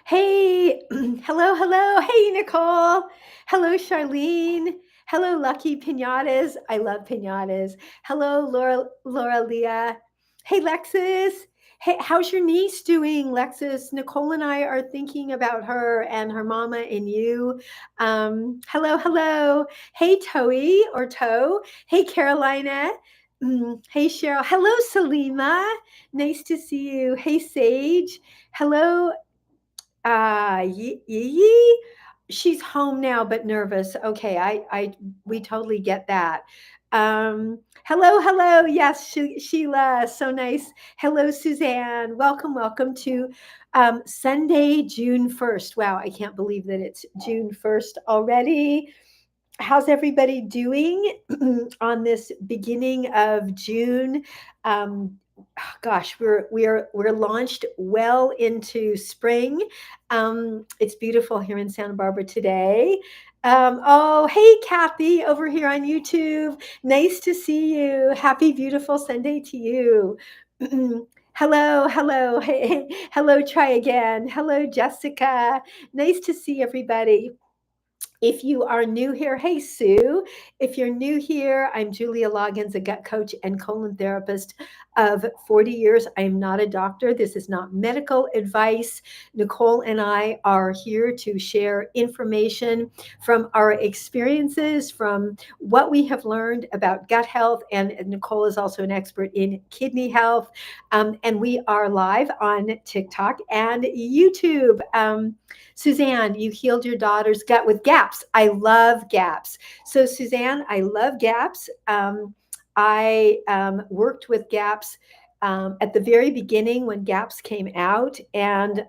Hey, hello, hello. Hey, Nicole. Hello, Charlene. Hello, Lucky Pinatas. I love pinatas. Hello, Laura Leah. Hey, Lexus. Hey, how's your niece doing, Lexus? Nicole and I are thinking about her and her mama and you. Hello, hello. Hey, Toe or Toe. Hey, Carolina. Hey, Cheryl. Hello, Salima. Nice to see you. Hey, Sage. Hello, Yee. She's home now, but nervous. Okay, we totally get that. Hello, hello. Yes, Sheila, so nice. Hello, Suzanne. Welcome, welcome to Sunday, June 1st. Wow, I can't believe that it's June 1st already. How's everybody doing on this beginning of June? Um, Gosh, we're launched well into spring. It's beautiful here in Santa Barbara today. Oh, hey, Kathy, over here on YouTube. Nice to see you. Happy, beautiful Sunday to you. Hello, hello, hey, hello, try again. Hello, Jessica. Nice to see everybody. If you are new here, hey Sue. If you're new here, I'm Julia Loggins, a gut coach and colon therapist of 40 years. I am not a doctor. This is not medical advice. Nicole and I are here to share information from our experiences, from what we have learned about gut health. And Nicole is also an expert in kidney health. And we are live on TikTok and YouTube. Suzanne, you healed your daughter's gut with GAPS. I love GAPS. So, Suzanne, I love GAPS. I worked with GAPS at the very beginning when GAPS came out. And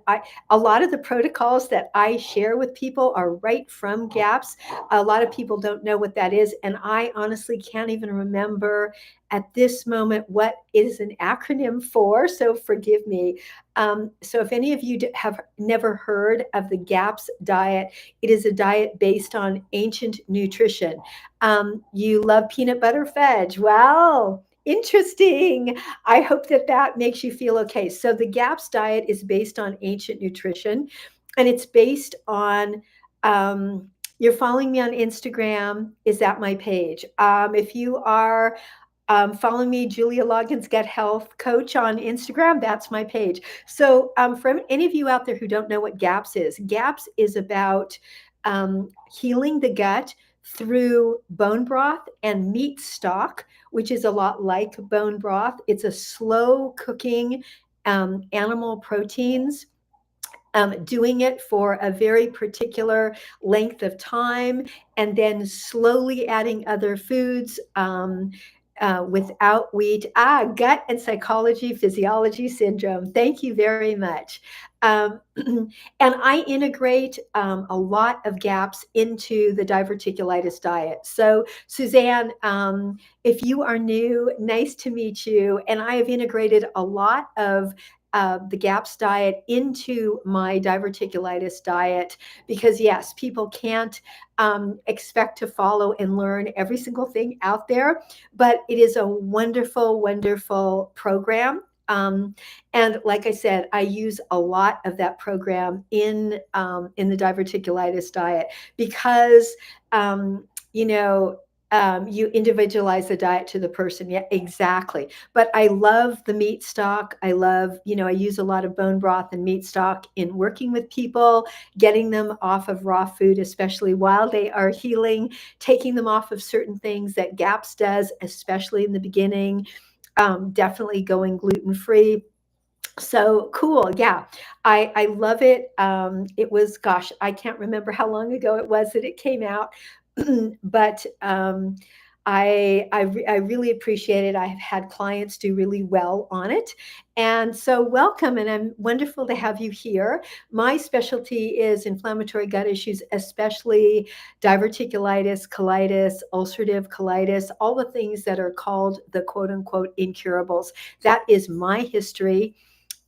a lot of the protocols that I share with people are right from GAPS. A lot of people don't know what that is. And I honestly can't even remember at this moment what it is an acronym for. So forgive me. So if any of you have never heard of the GAPS diet, it is a diet based on ancient nutrition. You love peanut butter fudge. Well, interesting. I hope that that makes you feel okay. So the GAPS diet is based on ancient nutrition, and it's based on you're following me on Instagram. Is that my page? If you are follow me, Julia Loggins Gut Health Coach on Instagram. That's my page. So for any of you out there who don't know what GAPS is about healing the gut through bone broth and meat stock, which is a lot like bone broth. It's a slow cooking animal proteins. Doing it for a very particular length of time, and then slowly adding other foods without wheat. Gut and psychology, physiology syndrome. Thank you very much. And I integrate a lot of GAPS into the diverticulitis diet. So, Suzanne, if you are new, nice to meet you. And I have integrated a lot of the GAPS diet into my diverticulitis diet because, yes, people can't expect to follow and learn every single thing out there, but it is a wonderful, wonderful program. And like I said, I use a lot of that program in the diverticulitis diet because, you know, you individualize the diet to the person. Yeah, exactly. But I love the meat stock. I love, I use a lot of bone broth and meat stock in working with people, getting them off of raw food, especially while they are healing, taking them off of certain things that GAPS does, especially in the beginning, definitely going gluten-free. So cool. Yeah, I love it. It was, gosh, I can't remember how long ago it was that it came out, but I really appreciate it. I've had clients do really well on it. And so welcome, and I'm wonderful to have you here. My specialty is inflammatory gut issues, especially diverticulitis, colitis, ulcerative colitis, all the things that are called the quote unquote incurables. That is my history.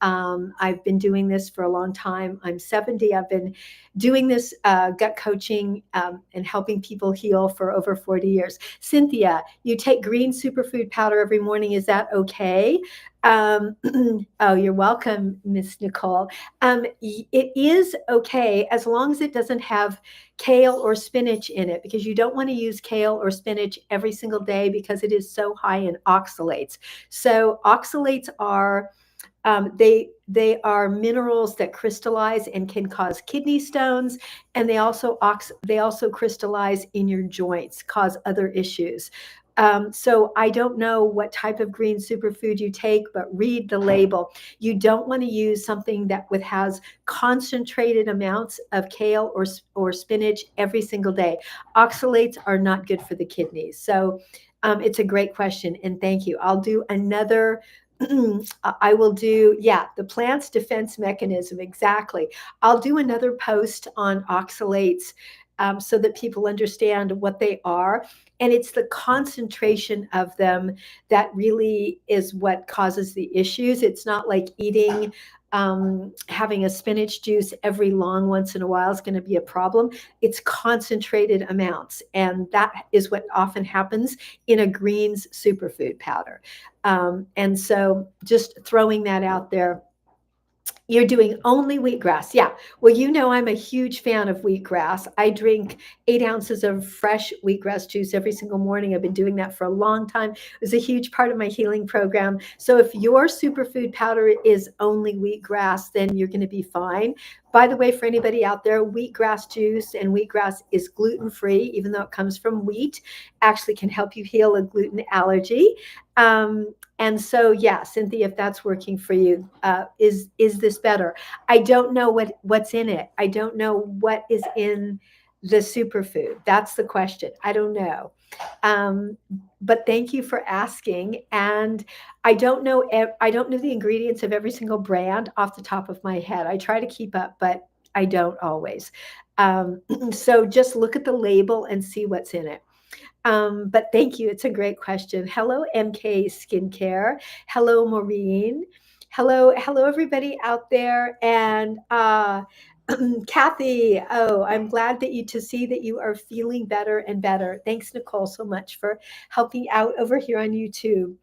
I've been doing this for a long time. I'm 70. I've been doing this gut coaching and helping people heal for over 40 years. Cynthia, you take green superfood powder every morning. Is that okay? Um, oh, you're welcome, Miss Nicole. It is okay as long as it doesn't have kale or spinach in it, because you don't want to use kale or spinach every single day because it is so high in oxalates. So oxalates are they are minerals that crystallize and can cause kidney stones, and they also crystallize in your joints, cause other issues. So I don't know what type of green superfood you take, but read the label. You don't want to use something that has concentrated amounts of kale or spinach every single day. Oxalates are not good for the kidneys. So it's a great question, and thank you. I'll do another I will do, yeah, the plant's defense mechanism. Exactly. I'll do another post on oxalates so that people understand what they are. And it's the concentration of them that really is what causes the issues. It's not like having a spinach juice every long once in a while is going to be a problem. It's concentrated amounts. And that is what often happens in a greens superfood powder. And so just throwing that out there. You're doing only wheatgrass. Yeah. Well, I'm a huge fan of wheatgrass. I drink 8 ounces of fresh wheatgrass juice every single morning. I've been doing that for a long time. It was a huge part of my healing program. So if your superfood powder is only wheatgrass, then you're going to be fine. By the way, for anybody out there, wheatgrass juice and wheatgrass is gluten-free, even though it comes from wheat, actually can help you heal a gluten allergy. And so, yeah, Cynthia, if that's working for you, is this better? I don't know what's in it. I don't know what is in the superfood. That's the question. I don't know. Um, but thank you for asking. And I don't know the ingredients of every single brand off the top of my head. I try to keep up, but I don't always. So just look at the label and see what's in it. But thank you. It's a great question. Hello, MK Skincare. Hello, Maureen. Hello, everybody out there. And Kathy, oh, I'm glad to see that you are feeling better and better. Thanks, Nicole, so much for helping out over here on YouTube.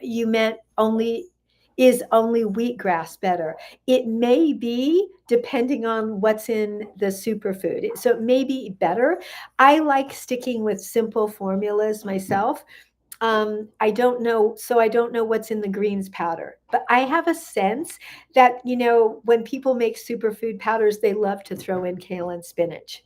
You meant only wheatgrass better? It may be, depending on what's in the superfood. So it may be better. I like sticking with simple formulas myself. I don't know what's in the greens powder, but I have a sense that, when people make superfood powders, they love to throw in kale and spinach.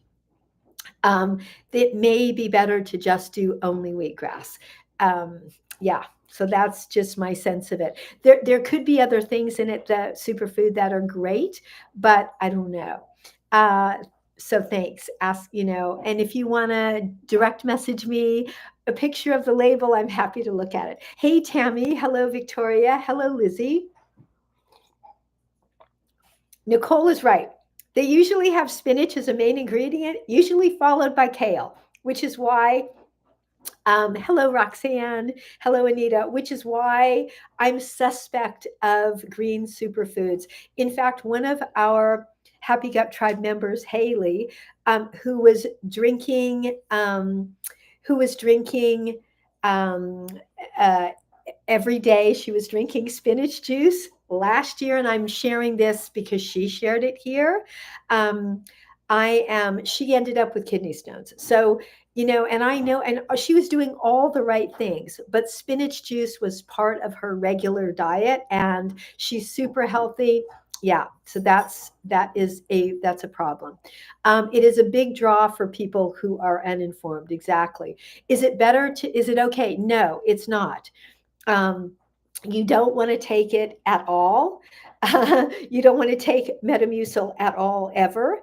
Um, it may be better to just do only wheatgrass. Um, yeah, so that's just my sense of it. There could be other things in it, that superfood, that are great, but I don't know. Uh, so thanks. And if you want to direct message me a picture of the label, I'm happy to look at it. Hey, Tammy. Hello, Victoria. Hello, Lizzie. Nicole is right. They usually have spinach as a main ingredient, usually followed by kale, which is why, hello, Roxanne. Hello, Anita, which is why I'm suspect of green superfoods. In fact, one of our Happy Gut Tribe members, Haley, who was drinking um, uh, every day. She was drinking spinach juice last year, and I'm sharing this because she shared it here. Um, she ended up with kidney stones. So, and I know, and she was doing all the right things, but spinach juice was part of her regular diet, and she's super healthy. Yeah, so that's a problem. It is a big draw for people who are uninformed. Exactly. Is it okay? No, it's not. Um, you don't want to take it at all. You don't want to take Metamucil at all, ever.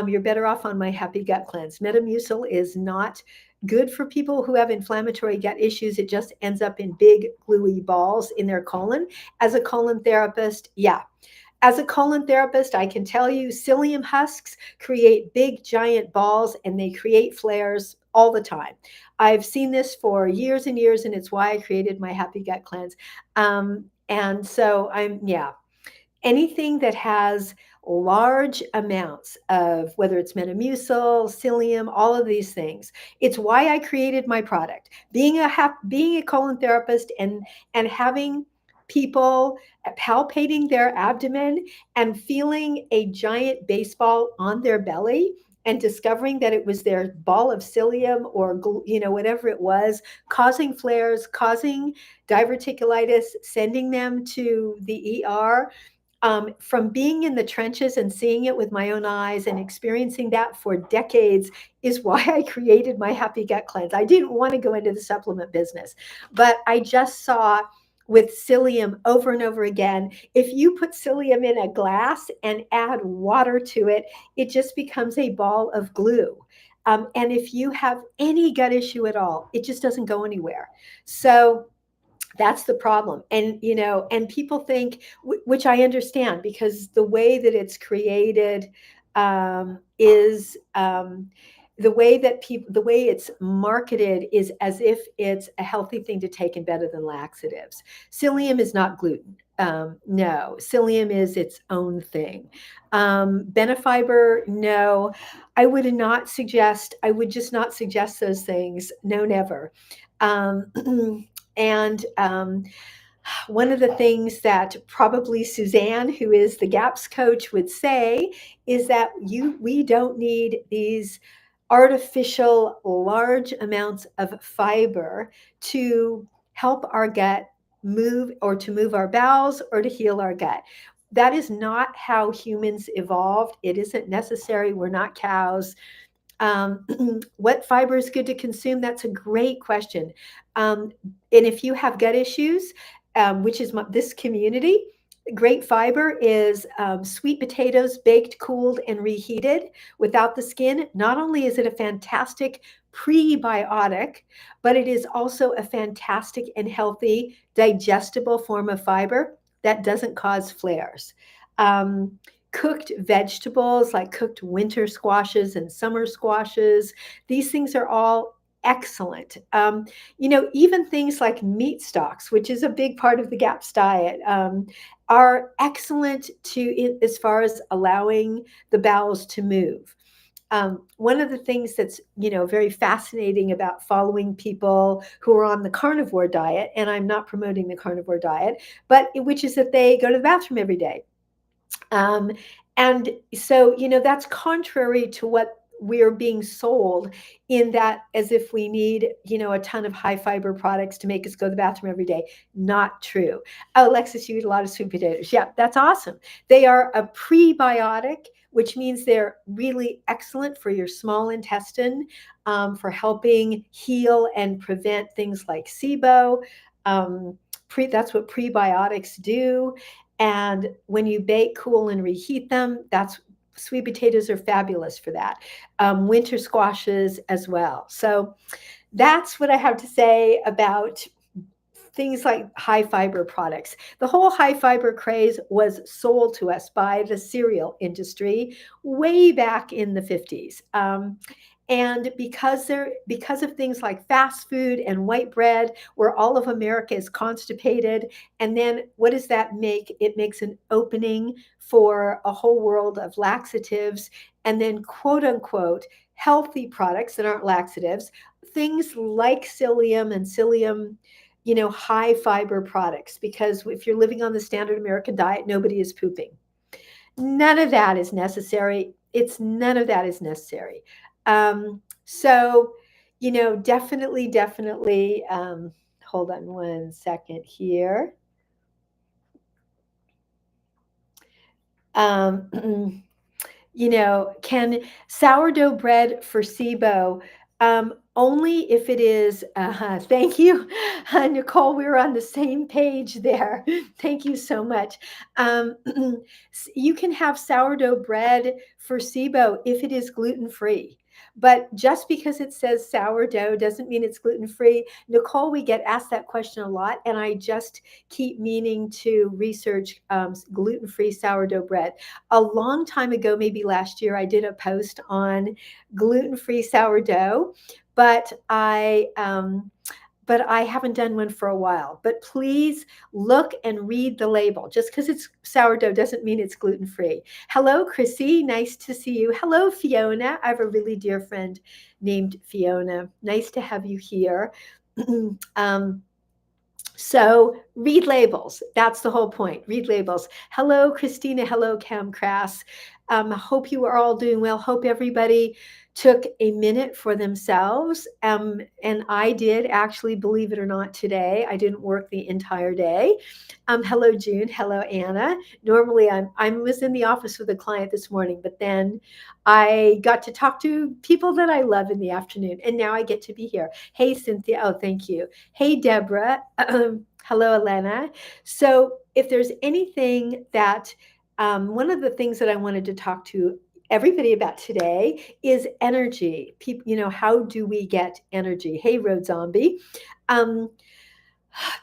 You're better off on my Happy Gut Cleanse. Metamucil is not good for people who have inflammatory gut issues. It just ends up in big gluey balls in their colon. As a colon therapist, yeah. As a colon therapist, I can tell you psyllium husks create big giant balls and they create flares all the time. I've seen this for years and years, and it's why I created my Happy Gut Cleanse. And so yeah, anything that has large amounts of whether it's metamucil, psyllium, all of these things. It's why I created my product. Being a colon therapist and having people palpating their abdomen and feeling a giant baseball on their belly and discovering that it was their ball of psyllium or whatever it was causing flares, causing diverticulitis, sending them to the ER, from being in the trenches and seeing it with my own eyes and experiencing that for decades is why I created my Happy Gut Cleanse. I didn't want to go into the supplement business, but I just saw with psyllium over and over again, if you put psyllium in a glass and add water to it, it just becomes a ball of glue. And if you have any gut issue at all, it just doesn't go anywhere. So that's the problem. And people think, which I understand, because the way that it's created is the way it's marketed is as if it's a healthy thing to take and better than laxatives. Psyllium is not gluten. No, psyllium is its own thing. Benefiber, no. I would just not suggest those things. No, never. Um, And one of the things that probably Suzanne, who is the GAPS coach, would say is that we don't need these artificial large amounts of fiber to help our gut move or to move our bowels or to heal our gut. That is not how humans evolved. It isn't necessary. We're not cows. Um, what fiber is good to consume? That's a great question. And if you have gut issues, which is this community, great fiber is sweet potatoes baked, cooled, and reheated without the skin. Not only is it a fantastic prebiotic, but it is also a fantastic and healthy digestible form of fiber that doesn't cause flares. Um, Cooked vegetables like cooked winter squashes and summer squashes, these things are all excellent. Even things like meat stocks, which is a big part of the GAPS diet, are excellent as far as allowing the bowels to move. One of the things that's very fascinating about following people who are on the carnivore diet, and I'm not promoting the carnivore diet, but which is that they go to the bathroom every day. Um, and so, that's contrary to what we're being sold, in that as if we need, a ton of high fiber products to make us go to the bathroom every day. Not true. Oh, Alexis, you eat a lot of sweet potatoes. Yeah, that's awesome. They are a prebiotic, which means they're really excellent for your small intestine, for helping heal and prevent things like SIBO. That's what prebiotics do. And when you bake, cool, and reheat them, sweet potatoes are fabulous for that. Winter squashes as well. So that's what I have to say about things like high fiber products. The whole high fiber craze was sold to us by the cereal industry way back in the 50s. And because of things like fast food and white bread, where all of America is constipated, and then what does that make? It makes an opening for a whole world of laxatives, and then quote unquote healthy products that aren't laxatives, things like psyllium and psyllium, high fiber products. Because if you're living on the standard American diet, nobody is pooping. None of that is necessary. None of that is necessary. So, definitely, hold on one second here. Um, can sourdough bread for SIBO? Only if it is, thank you, Nicole, we were on the same page there. Thank you so much. You can have sourdough bread for SIBO if it is gluten-free. But just because it says sourdough doesn't mean it's gluten free. Nicole, we get asked that question a lot, and I just keep meaning to research gluten free sourdough bread. A long time ago, maybe last year, I did a post on gluten free sourdough, but I haven't done one for a while. But please look and read the label. Just because it's sourdough doesn't mean it's gluten free. Hello, Chrissy. Nice to see you. Hello, Fiona. I have a really dear friend named Fiona. Nice to have you here. um, so read labels. That's the whole point. Read labels. Hello, Christina. Hello, Cam Crass. Hope you are all doing well. Hope everybody took a minute for themselves. And I did actually, believe it or not, today. I didn't work the entire day. Hello, June. Hello, Anna. Normally, I was in the office with a client this morning, but then I got to talk to people that I love in the afternoon, and now I get to be here. Hey, Cynthia. Oh, thank you. Hey, Deborah. Hello, Elena. So, if there's anything that one of the things that I wanted to talk to everybody about today is energy. People, how do we get energy? Hey, Road Zombie. Um,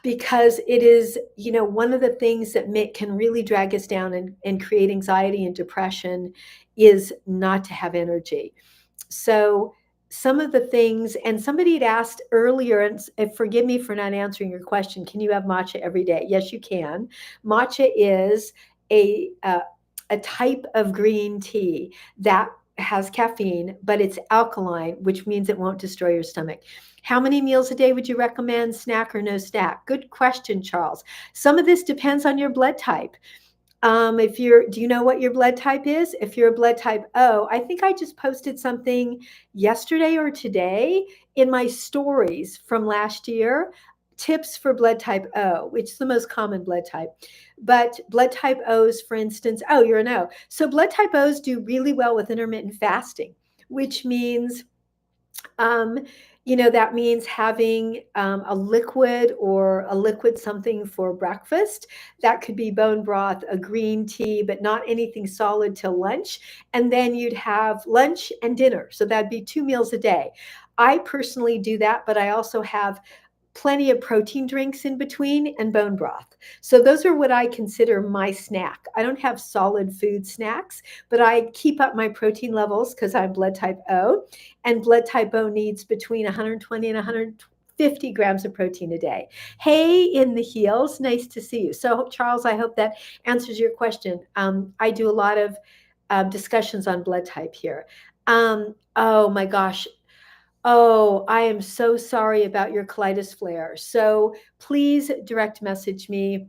because it is, one of the things that can really drag us down and create anxiety and depression is not to have energy. So some of the things, and somebody had asked earlier, and forgive me for not answering your question, can you have matcha every day? Yes, you can. Matcha is a type of green tea that has caffeine, but it's alkaline, which means it won't destroy your stomach. How many meals a day would you recommend, snack or no snack? Good question, Charles. Some of this depends on your blood type. Do you know what your blood type is? If you're a blood type O, I think I just posted something yesterday or today in my stories from last year, tips for blood type O, which is the most common blood type. But blood type O's, for instance, oh, you're an O. So blood type O's do really well with intermittent fasting, which means um, that means having a liquid or a liquid something for breakfast. That could be bone broth, a green tea, but not anything solid till lunch. And then you'd have lunch and dinner. So that'd be 2 meals a day. I personally do that, but I also have plenty of protein drinks in between and bone broth. So those are what I consider my snack. I don't have solid food snacks, but I keep up my protein levels because I'm blood type O, and blood type O needs between 120 and 150 grams of protein a day. Hey, in the heels, nice to see you. So Charles, I hope that answers your question. I do a lot of discussions on blood type here. Oh my gosh, oh, I am so sorry about your colitis flare. So please direct message me.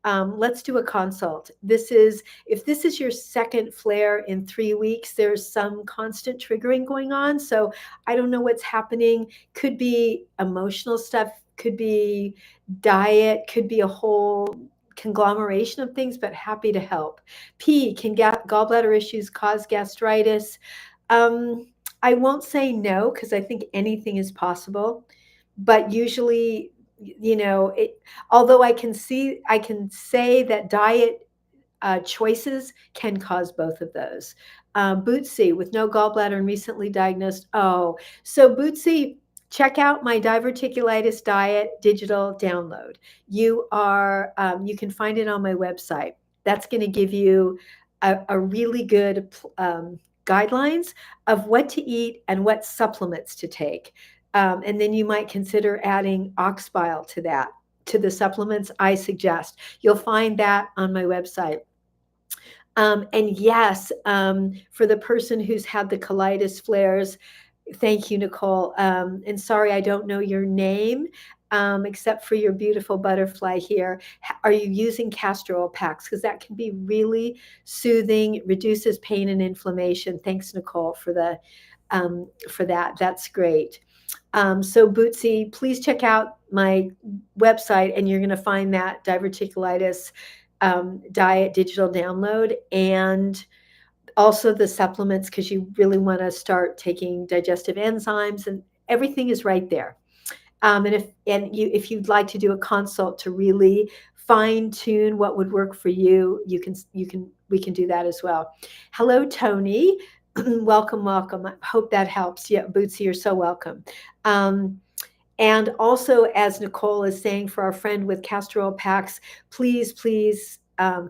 Let's do a consult. If this is your second flare in 3 weeks, there's some constant triggering going on. So I don't know what's happening. Could be emotional stuff, could be diet, could be a whole conglomeration of things, but happy to help. Can gallbladder issues cause gastritis? Um, I won't say no because I think anything is possible, but usually, although I can say that diet choices can cause both of those. Bootsy with no gallbladder and recently diagnosed. Oh, so Bootsy, check out my diverticulitis diet digital download. You can find it on my website. That's going to give you a really good guidelines of what to eat and what supplements to take. And then you might consider adding ox bile to that, to the supplements I suggest. You'll find that on my website. And yes, for the person who's had the colitis flares, thank you, Nicole. And sorry, I don't know your name, except for your beautiful butterfly here. Are you using castor oil packs? Because that can be really soothing, reduces pain and inflammation. Thanks, Nicole, for that. That's great. So Bootsy, please check out my website, and you're going to find that diverticulitis diet digital download, and also the supplements, because you really want to start taking digestive enzymes, and everything is right there. If you'd like to do a consult to really fine tune what would work for you, we can do that as well. Hello, Tony. Welcome, welcome. I hope that helps. Yeah, Bootsy, you're so welcome. Um, and also, as Nicole is saying, for our friend with castor oil packs, please, please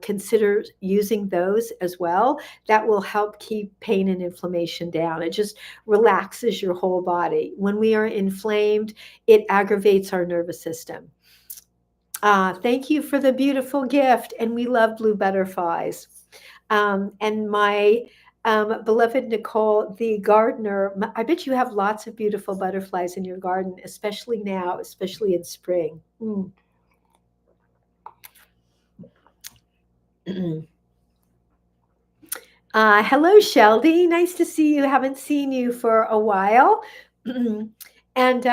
consider using those as well. That will help keep pain and inflammation down. It just relaxes your whole body. When we are inflamed, it aggravates our nervous system. Thank you for the beautiful gift, and we love blue butterflies. And my beloved Nicole, the gardener, I bet you have lots of beautiful butterflies in your garden, especially now, especially in spring. Mm. Hello, Shelby. Nice to see you. Haven't seen you for a while. and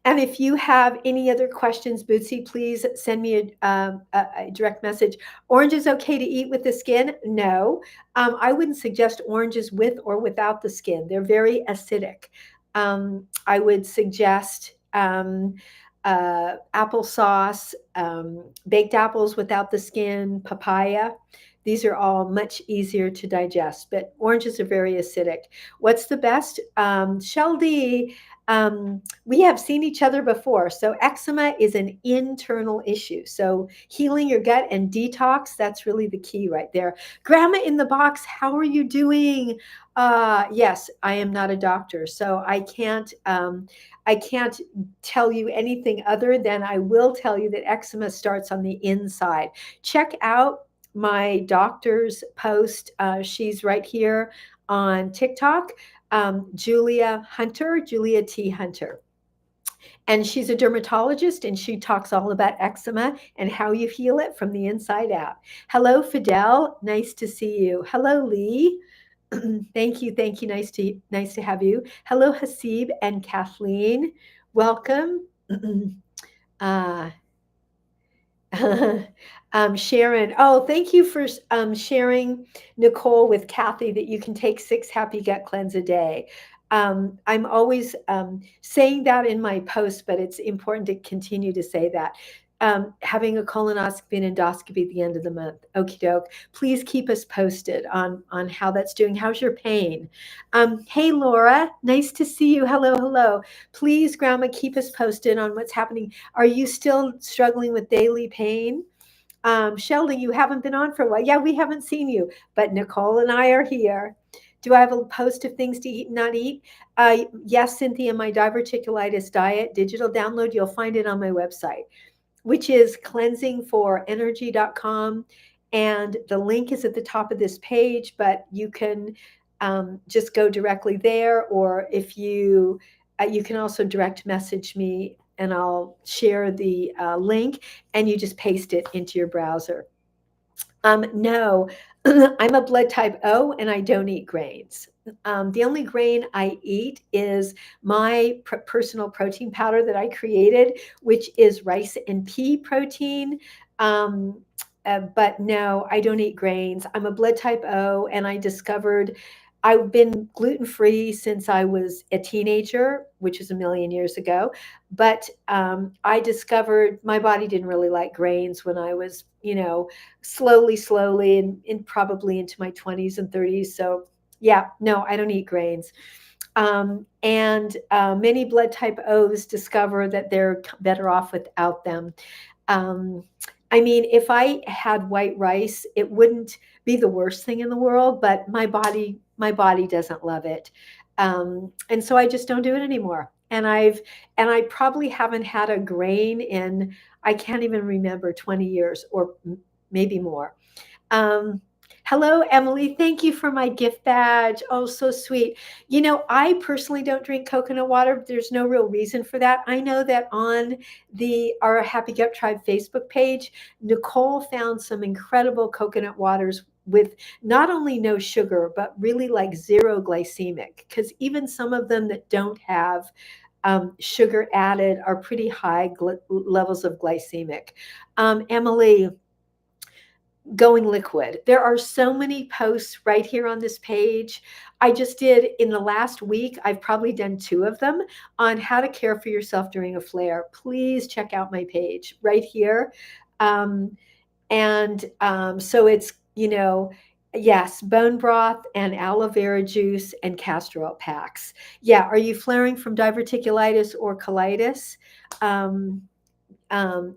And if you have any other questions, Bootsy, please send me a direct message. Orange is okay to eat with the skin? No. I wouldn't suggest oranges with or without the skin. They're very acidic. I would suggest applesauce, baked apples without the skin, papaya. These are all much easier to digest, but oranges are very acidic. What's the best? Shelby, we have seen each other before. So eczema is an internal issue. So healing your gut and detox, that's really the key right there. Grandma in the box, how are you doing? Yes, I am not a doctor, so I can't tell you anything other than I will tell you that eczema starts on the inside. Check out my doctor's post. She's right here on TikTok. Julia T. Hunter. And she's a dermatologist and she talks all about eczema and how you heal it from the inside out. Hello, Fidel. Nice to see you. Hello, Lee. Thank you. Thank you. Nice to have you. Hello, Hasib and Kathleen. Welcome. uh, Sharon, oh, thank you for sharing, Nicole, with Kathy, that you can take 6 happy gut cleanse a day. I'm always saying that in my posts, but it's important to continue to say that. Having a colonoscopy and endoscopy at the end of the month. Okie doke. Please keep us posted on how that's doing. How's your pain? Hey, Laura, nice to see you. Hello, hello. Please, Grandma, keep us posted on what's happening. Are you still struggling with daily pain? Sheldon, you haven't been on for a while. Yeah, we haven't seen you, but Nicole and I are here. Do I have a post of things to eat and not eat? Yes, Cynthia, my diverticulitis diet digital download, you'll find it on my website, which is cleansingforenergy.com. And the link is at the top of this page, but you can just go directly there, or if you can also direct message me and I'll share the link and you just paste it into your browser. No, I'm a blood type O and I don't eat grains. The only grain I eat is my personal protein powder that I created, which is rice and pea protein. Um, but no, I don't eat grains. I'm a blood type O, and I discovered I've been gluten free since I was a teenager, which was a million years ago. But I discovered my body didn't really like grains when I was, slowly, and probably into my 20s and 30s. So, yeah, no, I don't eat grains. And many blood type O's discover that they're better off without them. Um, I mean, if I had white rice, it wouldn't be the worst thing in the world, but my body doesn't love it. And so I just don't do it anymore. And I probably haven't had a grain in, I can't even remember, 20 years or maybe more. Um, Hello, Emily. Thank you for my gift badge. Oh, so sweet. I personally don't drink coconut water. There's no real reason for that. I know that on the our Happy Gut Tribe Facebook page, Nicole found some incredible coconut waters with not only no sugar, but really like zero glycemic, because even some of them that don't have sugar added are pretty high levels of glycemic. Emily, going liquid. There are so many posts right here on this page. I just did in the last week, I've probably done 2 of them on how to care for yourself during a flare. Please check out my page right here. And so it's, Yes, bone broth and aloe vera juice and castor oil packs. Yeah, are you flaring from diverticulitis or colitis? Um,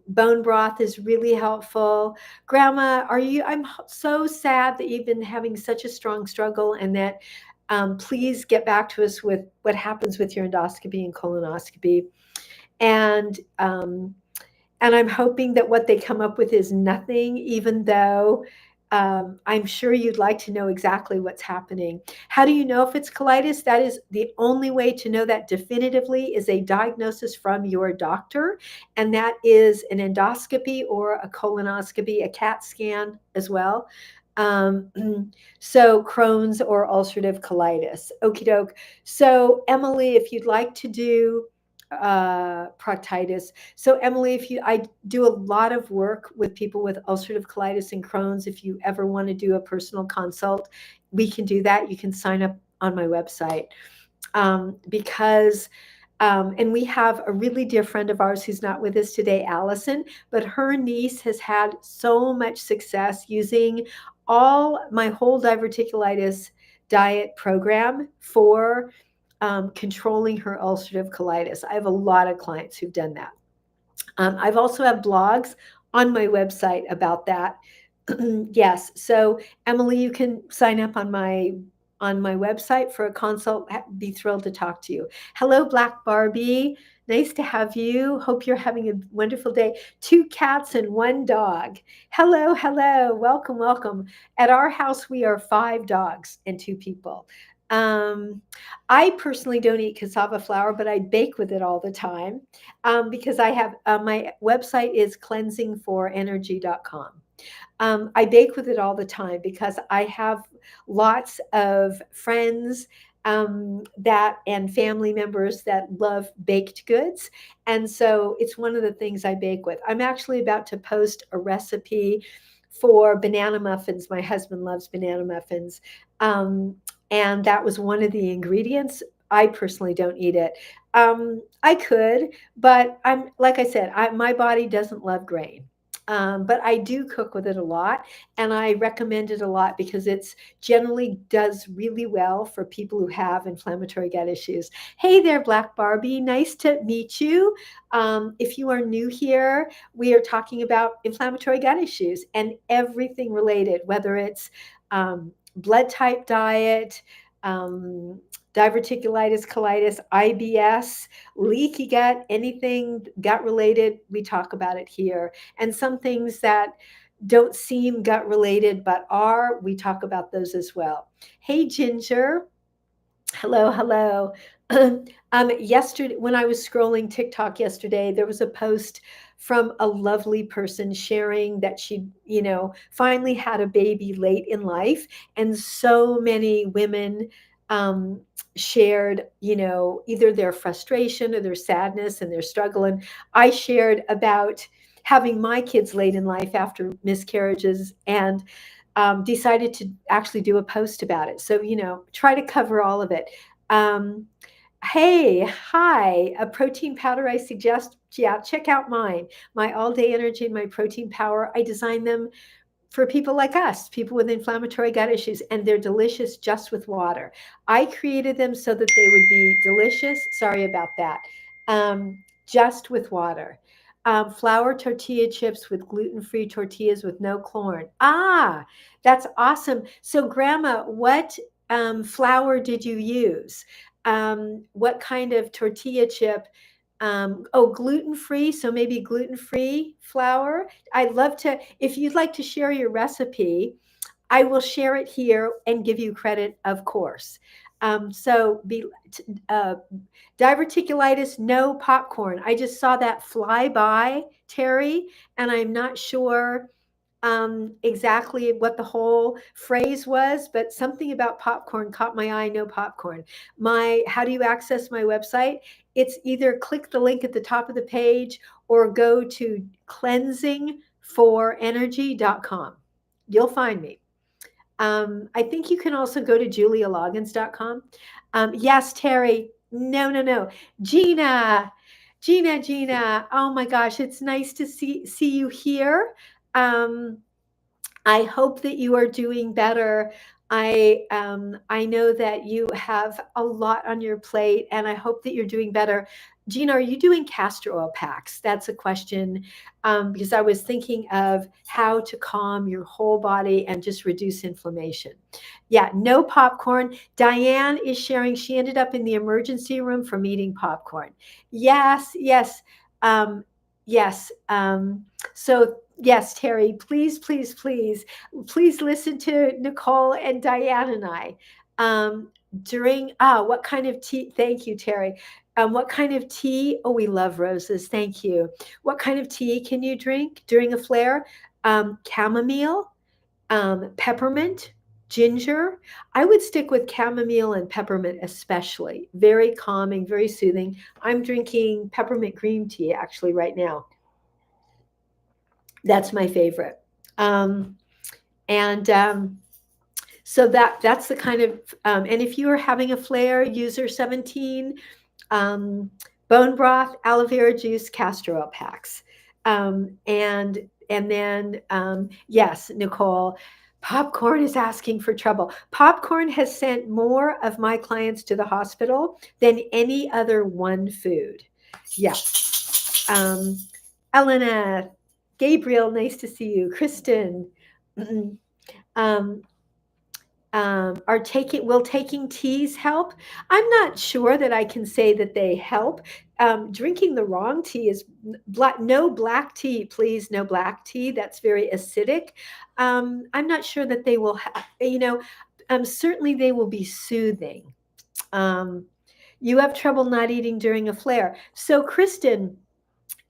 bone broth is really helpful. Grandma, I'm so sad that you've been having such a strong struggle, and that please get back to us with what happens with your endoscopy and colonoscopy. And I'm hoping that what they come up with is nothing, even though I'm sure you'd like to know exactly what's happening. How do you know if it's colitis? That is the only way to know that definitively is a diagnosis from your doctor, and that is an endoscopy or a colonoscopy, a CAT scan as well. Um, so Crohn's or ulcerative colitis. Okie doke. So Emily, if you'd like to do proctitis. So Emily, if you, I do a lot of work with people with ulcerative colitis and Crohn's. If you ever want to do a personal consult, we can do that. You can sign up on my website because and we have a really dear friend of ours who's not with us today, Allison, but her niece has had so much success using all my whole diverticulitis diet program for controlling her ulcerative colitis. I have a lot of clients who've done that. I've also have blogs on my website about that. Yes. So Emily, you can sign up on my website for a consult. Be thrilled to talk to you. Hello, Black Barbie. Nice to have you. Hope you're having a wonderful day. 2 cats and 1 dog. Hello, hello. Welcome, welcome. At our house, we are 5 dogs and 2 people. Um, I personally don't eat cassava flour, but I bake with it all the time because I have my website is cleansingforenergy.com. I bake with it all the time because I have lots of friends that and family members that love baked goods. And so it's one of the things I bake with. I'm actually about to post a recipe for banana muffins. My husband loves banana muffins. Um, and that was one of the ingredients. I personally don't eat it. I could, but I'm like I said, my body doesn't love grain. But I do cook with it a lot, and I recommend it a lot because it's generally does really well for people who have inflammatory gut issues. Hey there, Black Barbie. Nice to meet you. If you are new here, we are talking about inflammatory gut issues and everything related, whether it's blood type diet, um, diverticulitis, colitis, IBS, leaky gut, anything gut related, we talk about it here. And some things that don't seem gut related but are, we talk about those as well. Hey, Ginger. Hello, hello. Yesterday, when I was scrolling TikTok yesterday, there was a post from a lovely person sharing that she, finally had a baby late in life, and so many women um, shared, either their frustration or their sadness and their struggle. And I shared about having my kids late in life after miscarriages, and decided to actually do a post about it. So, try to cover all of it. Um, hey, hi, a protein powder I suggest. Yeah, check out mine. My all day energy and my protein power. I designed them for people like us, people with inflammatory gut issues, and they're delicious just with water. I created them so that they would be delicious. Sorry about that. Just with water. Flour tortilla chips with gluten-free tortillas with no corn. Ah, that's awesome. So, Grandma, what flour did you use? What kind of tortilla chip? Oh, gluten-free. So maybe gluten-free flour. I'd love to, if you'd like to share your recipe, I will share it here and give you credit, of course. So uh, diverticulitis, no popcorn. I just saw that fly by, Terry, and I'm not sure exactly what the whole phrase was, but something about popcorn caught my eye. No popcorn. How do you access my website? It's either click the link at the top of the page or go to cleansingforenergy.com. You'll find me. I think you can also go to julialoggins.com. Yes, Terry. No, no, no. Gina, Gina. Oh my gosh, it's nice to see you here. Um, I hope that you are doing better. I know that you have a lot on your plate, and I hope that you're doing better. Gina, are you doing castor oil packs? That's a question, because I was thinking of how to calm your whole body and just reduce inflammation. Yeah, no popcorn. Diane is sharing she ended up in the emergency room from eating popcorn. Yes, yes, yes. So yes, Terry, please, please, please, please listen to Nicole and Diane and I. Um, during what kind of tea? Thank you, Terry. What kind of tea? Oh, we love roses. Thank you. What kind of tea can you drink during a flare? Chamomile, peppermint, ginger. I would stick with chamomile and peppermint, especially. Very calming, very soothing. I'm drinking peppermint green tea actually right now. That's my favorite. Um, and So that's the kind of and if you are having a flare, user 17, um, bone broth, aloe vera juice, castor oil packs, and then yes, Nicole. Popcorn is asking for trouble. Popcorn has sent more of my clients to the hospital than any other one food. Yes. Elena, Gabriel, nice to see you. Kristen, um, are taking will taking teas help? I'm not sure that I can say that they help. Drinking the wrong tea is black. No black tea, please. No black tea. That's very acidic. I'm not sure that they will. Certainly they will be soothing. Um, you have trouble not eating during a flare. So, Kristen,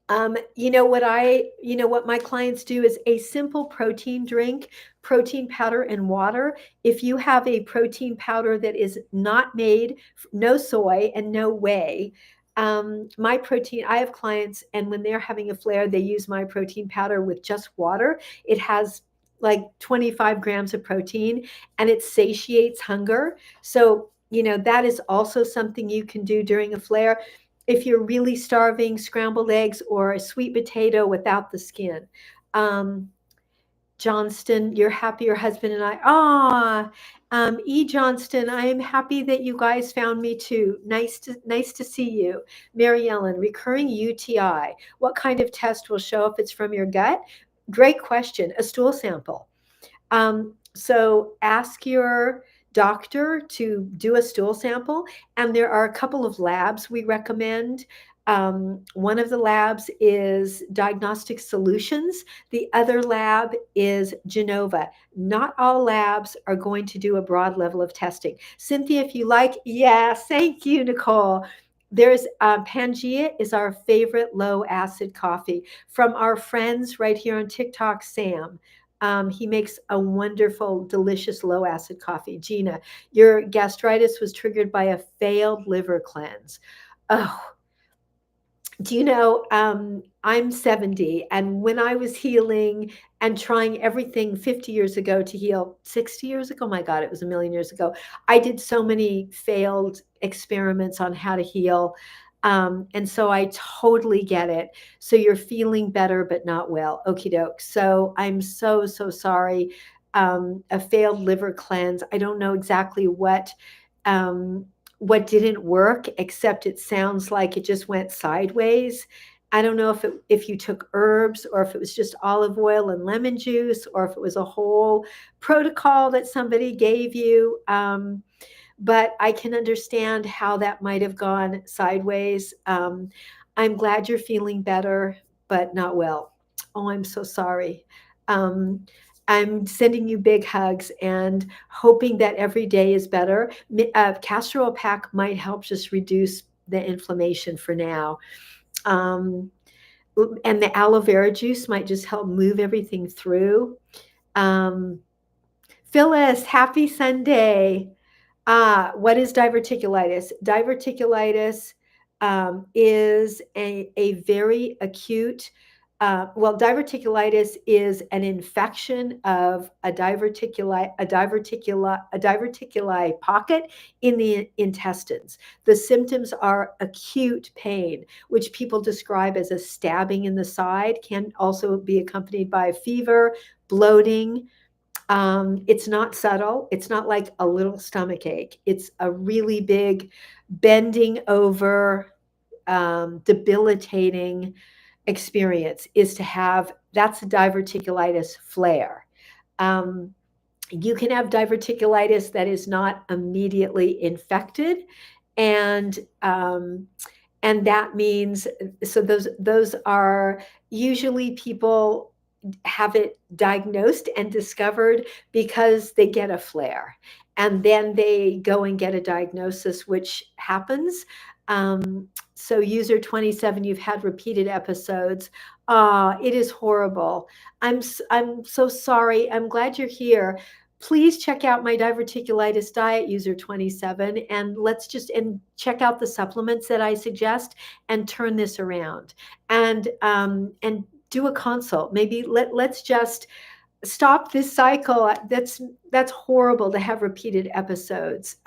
what my clients do is a simple protein drink, protein powder and water. If you have a protein powder that is not made, no soy and no whey, my protein, I have clients, and when they're having a flare, they use my protein powder with just water. It has like 25 grams of protein and it satiates hunger. So, that is also something you can do during a flare if you're really starving, scrambled eggs or a sweet potato without the skin. Um, Johnston, you're happy your husband and I. E. Johnston, I am happy that you guys found me too. Nice to see you. Mary Ellen, recurring UTI. What kind of test will show if it's from your gut? Great question. A stool sample. So ask your doctor to do a stool sample, and there are a couple of labs we recommend. One of the labs is Diagnostic Solutions. The other lab is Genova. Not all labs are going to do a broad level of testing. Cynthia, if you like, yes, thank you, Nicole. There's Pangea is our favorite low acid coffee from our friends right here on TikTok, Sam. He makes a wonderful, delicious low acid coffee. Gina, your gastritis was triggered by a failed liver cleanse. Oh, do you know, I'm 70, and when I was healing and trying everything 50 years ago to heal, 60 years ago, my God, it was a million years ago. I did so many failed experiments on how to heal. And so I totally get it. So you're feeling better, but not well. Okie doke. So I'm so, so sorry. A failed liver cleanse. I don't know exactly um, what didn't work, except it sounds like it just went sideways. I don't know if you took herbs or if it was just olive oil and lemon juice or if it was a whole protocol that somebody gave you. But I can understand how that might have gone sideways. I'm glad you're feeling better, but not well. Oh, I'm so sorry. Um, I'm sending you big hugs and hoping that every day is better. Castor oil pack might help just reduce the inflammation for now. Um, and the aloe vera juice might just help move everything through. Um, Phyllis, happy Sunday. What is diverticulitis? Diverticulitis is a very acute, diverticulitis is an infection of a diverticuli pocket in the intestines. The symptoms are acute pain, which people describe as a stabbing in the side, can also be accompanied by fever, bloating, It's not subtle. It's not like a little stomach ache. It's a really big bending over, debilitating experience is to have that's a diverticulitis flare. Um, you can have diverticulitis that is not immediately infected, and um, and that means so those are usually people have it diagnosed and discovered because they get a flare and then they go and get a diagnosis, which happens. So user 27, you've had repeated episodes. It is horrible. I'm so sorry. I'm glad you're here. Please check out my diverticulitis diet, user 27, and let's just and check out the supplements that I suggest and turn this around. And do a consult. Maybe let's just stop this cycle. That's horrible to have repeated episodes.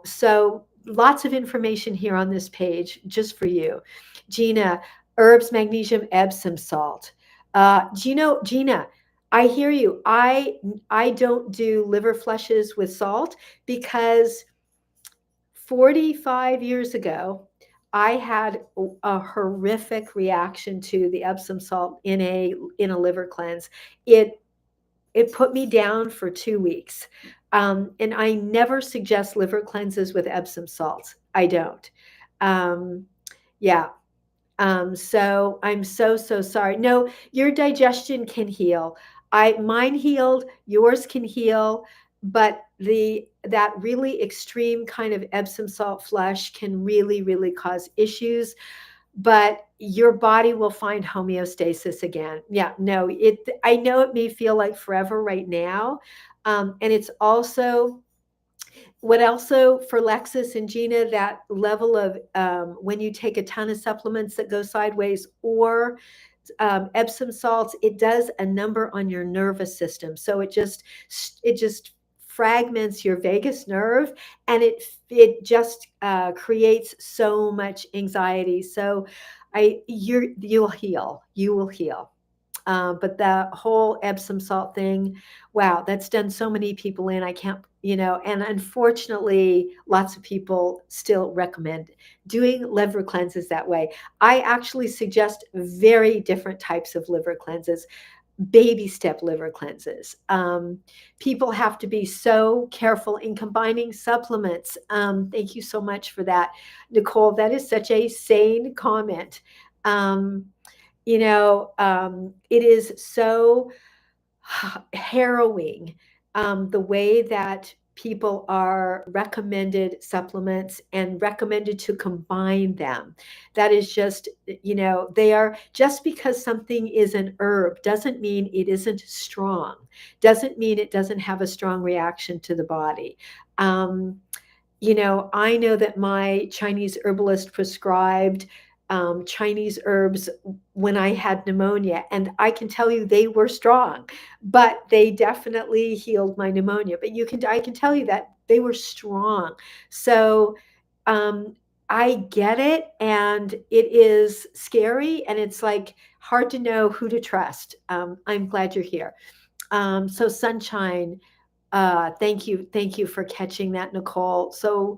So lots of information here on this page just for you. Gina, herbs, magnesium, Epsom salt. Gina, I hear you. I don't do liver flushes with salt because 45 years ago, I had a horrific reaction to the Epsom salt in a liver cleanse. It it put me down for 2 weeks. And I never suggest liver cleanses with Epsom salts. I don't. Um, yeah. So I'm so, so sorry. No, your digestion can heal. Mine healed, yours can heal, but that really extreme kind of Epsom salt flush can really, really cause issues, but your body will find homeostasis again. Yeah, no, I know it may feel like forever right now. And it's also what also for Lexus and Gina, that level of when you take a ton of supplements that go sideways or Epsom salts, it does a number on your nervous system. So it just fragments your vagus nerve, and it just creates so much anxiety. So you will heal. But the whole Epsom salt thing, wow, that's done so many people in. I can't, and unfortunately, lots of people still recommend doing liver cleanses that way. I actually suggest very different types of liver cleanses, baby step liver cleanses. People have to be so careful in combining supplements. Thank you so much for that, Nicole. That is such a sane comment. Um, it is so harrowing, the way that people are recommended supplements and recommended to combine them. That is just, they are just because something is an herb doesn't mean it isn't strong, doesn't mean it doesn't have a strong reaction to the body. Um, I know that my Chinese herbalist prescribed Chinese herbs when I had pneumonia, and I can tell you they were strong, but they definitely healed my pneumonia. But I can tell you that they were strong. So um, I get it, and it is scary, and it's like hard to know who to trust. I'm glad you're here. So sunshine. Thank you for catching that, Nicole. So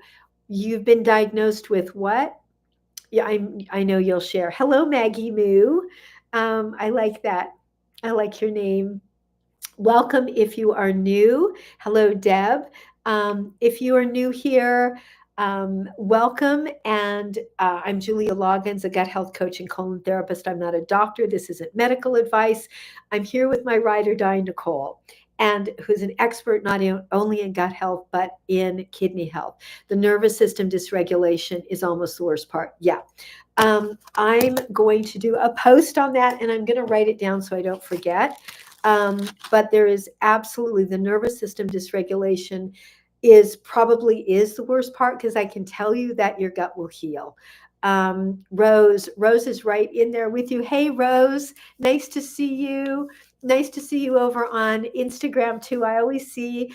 you've been diagnosed with what? Yeah, I know you'll share. Hello, Maggie Moo. I like that. I like your name. Welcome if you are new. Hello, Deb. If you are new here, welcome. And I'm Julia Loggins, a gut health coach and colon therapist. I'm not a doctor. This isn't medical advice. I'm here with my ride or die, Nicole, and who's an expert not only in gut health, but in kidney health. The nervous system dysregulation is almost the worst part. Yeah. I'm going to do a post on that, and I'm going to write it down so I don't forget. But there is absolutely the nervous system dysregulation is the worst part, because I can tell you that your gut will heal. Rose is right in there with you. Hey, Rose, nice to see you. Nice to see you over on Instagram too. I always see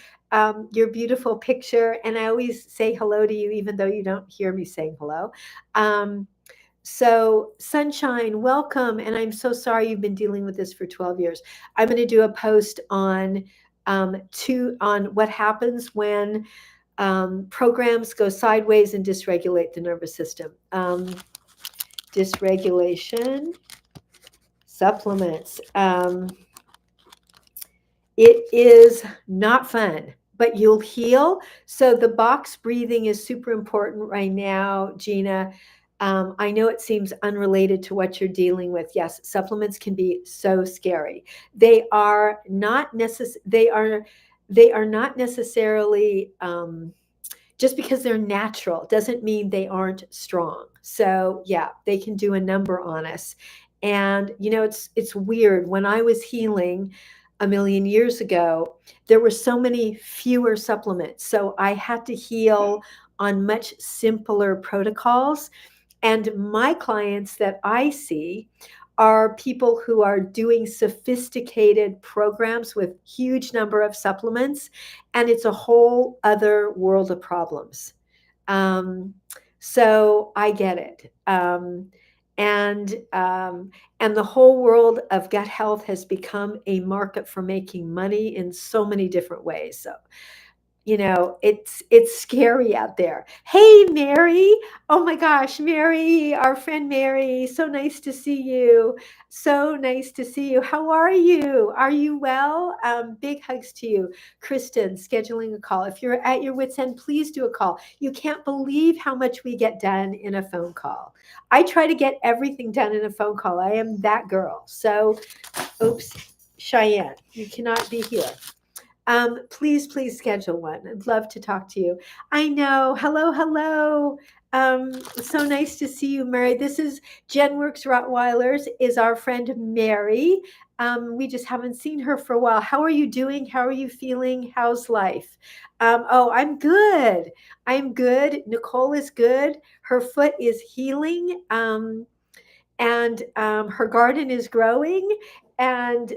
your beautiful picture, and I always say hello to you, even though you don't hear me saying hello. Um, So, Sunshine, welcome. And I'm so sorry you've been dealing with this for 12 years. I'm going to do a post on what happens when programs go sideways and dysregulate the nervous system. Dysregulation supplements. It is not fun, but you'll heal. So the box breathing is super important right now, Gina. I know it seems unrelated to what you're dealing with. Yes, supplements can be so scary. They are not they are not necessarily just because they're natural doesn't mean they aren't strong. So yeah, they can do a number on us. And it's weird. When I was healing a million years ago, there were so many fewer supplements. So I had to heal on much simpler protocols. And my clients that I see are people who are doing sophisticated programs with huge number of supplements, and it's a whole other world of problems. Um, so I get it. And and the whole world of gut health has become a market for making money in so many different ways. So it's scary out there. Hey, Mary. Oh my gosh, Mary, our friend Mary. So nice to see you. So nice to see you. How are you? Are you well? Big hugs to you. Kristen, scheduling a call. If you're at your wits' end, please do a call. You can't believe how much we get done in a phone call. I try to get everything done in a phone call. I am that girl. So, oops, Cheyenne, you cannot be here. Please schedule one. I'd love to talk to you. I know. Hello, hello. So nice to see you, Mary. This is GenWorks Rottweilers is our friend Mary. We just haven't seen her for a while. How are you doing? How are you feeling? How's life? Oh, I'm good. I'm good. Nicole is good. Her foot is healing. And her garden is growing, and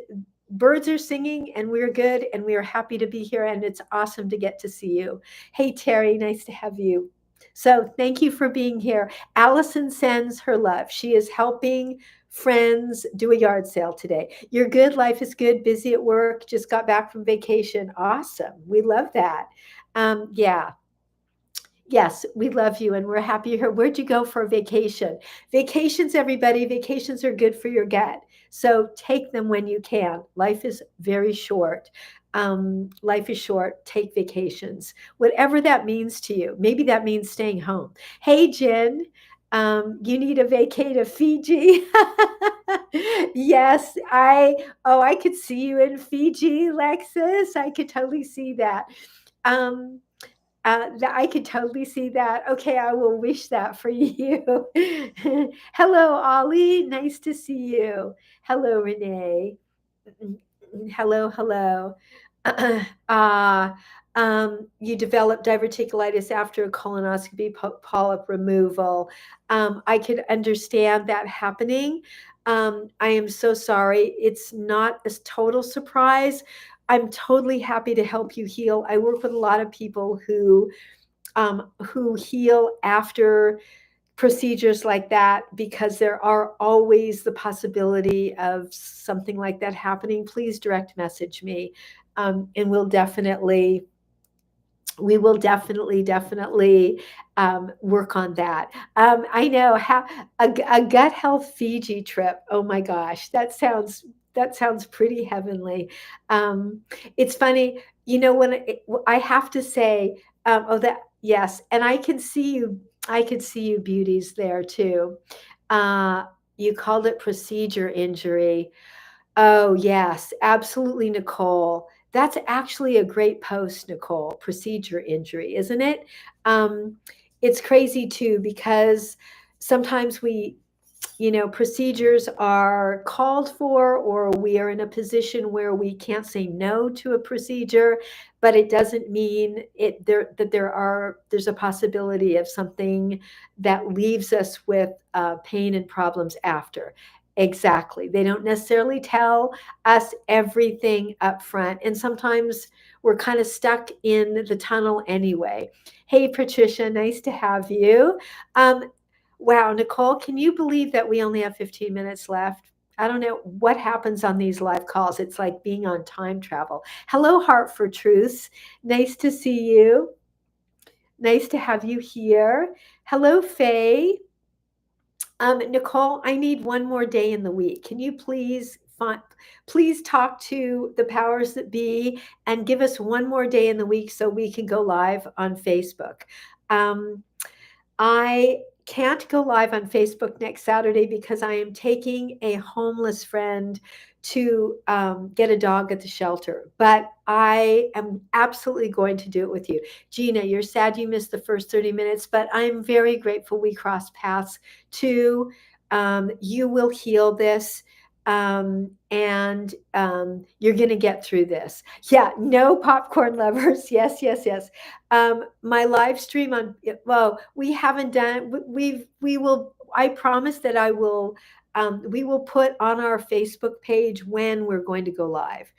birds are singing, and we're good, and we are happy to be here, and it's awesome to get to see you. Hey, Terry, nice to have you. So thank you for being here. Allison sends her love. She is helping friends do a yard sale today. You're good. Life is good. Busy at work. Just got back from vacation. Awesome. We love that. Yeah. Yes, we love you and we're happy you're here. Where'd you go for a vacation? Vacations, everybody, vacations are good for your gut. So take them when you can. Life is very short. Life is short. Take vacations, whatever that means to you. Maybe that means staying home. Hey, Jen, you need a vacay to Fiji. Yes, I could see you in Fiji, Lexus. I could totally see that. Um, I could totally see that. Okay, I will wish that for you. Hello, Ollie. Nice to see you. Hello, Renee. Hello, hello. uh, you developed diverticulitis after a colonoscopy polyp removal. I could understand that happening. I am so sorry. It's not a total surprise. I'm totally happy to help you heal. I work with a lot of people who heal after procedures like that because there are always the possibility of something like that happening. Please direct message me, and we will definitely work on that. I know how a gut health Fiji trip. Oh my gosh, that sounds pretty heavenly. Um, it's funny, I have to say, oh that yes, and I can see you. I could see you beauties there too. Uh, you called it procedure injury. Oh, yes, absolutely, Nicole. That's actually a great post, Nicole. Procedure injury, isn't it? Um, it's crazy too because sometimes procedures are called for, or we are in a position where we can't say no to a procedure, but it doesn't mean there's a possibility of something that leaves us with pain and problems after. Exactly. They don't necessarily tell us everything up front, and sometimes we're kind of stuck in the tunnel anyway. Hey, Patricia, nice to have you. Um, Wow, Nicole, can you believe that we only have 15 minutes left? I don't know what happens on these live calls. It's like being on time travel. Hello, Heart for Truths. Nice to see you. Nice to have you here. Hello, Faye. Nicole, I need one more day in the week. Can you please talk to the powers that be and give us one more day in the week so we can go live on Facebook? Um, I can't go live on Facebook next Saturday because I am taking a homeless friend to get a dog at the shelter. But I am absolutely going to do it with you. Gina, you're sad you missed the first 30 minutes, but I'm very grateful we crossed paths too. You will heal this. And you're going to get through this. Yeah, no popcorn lovers. Yes, yes, yes. My live stream on, well, we haven't done, we will, I promise that we will put on our Facebook page when we're going to go live.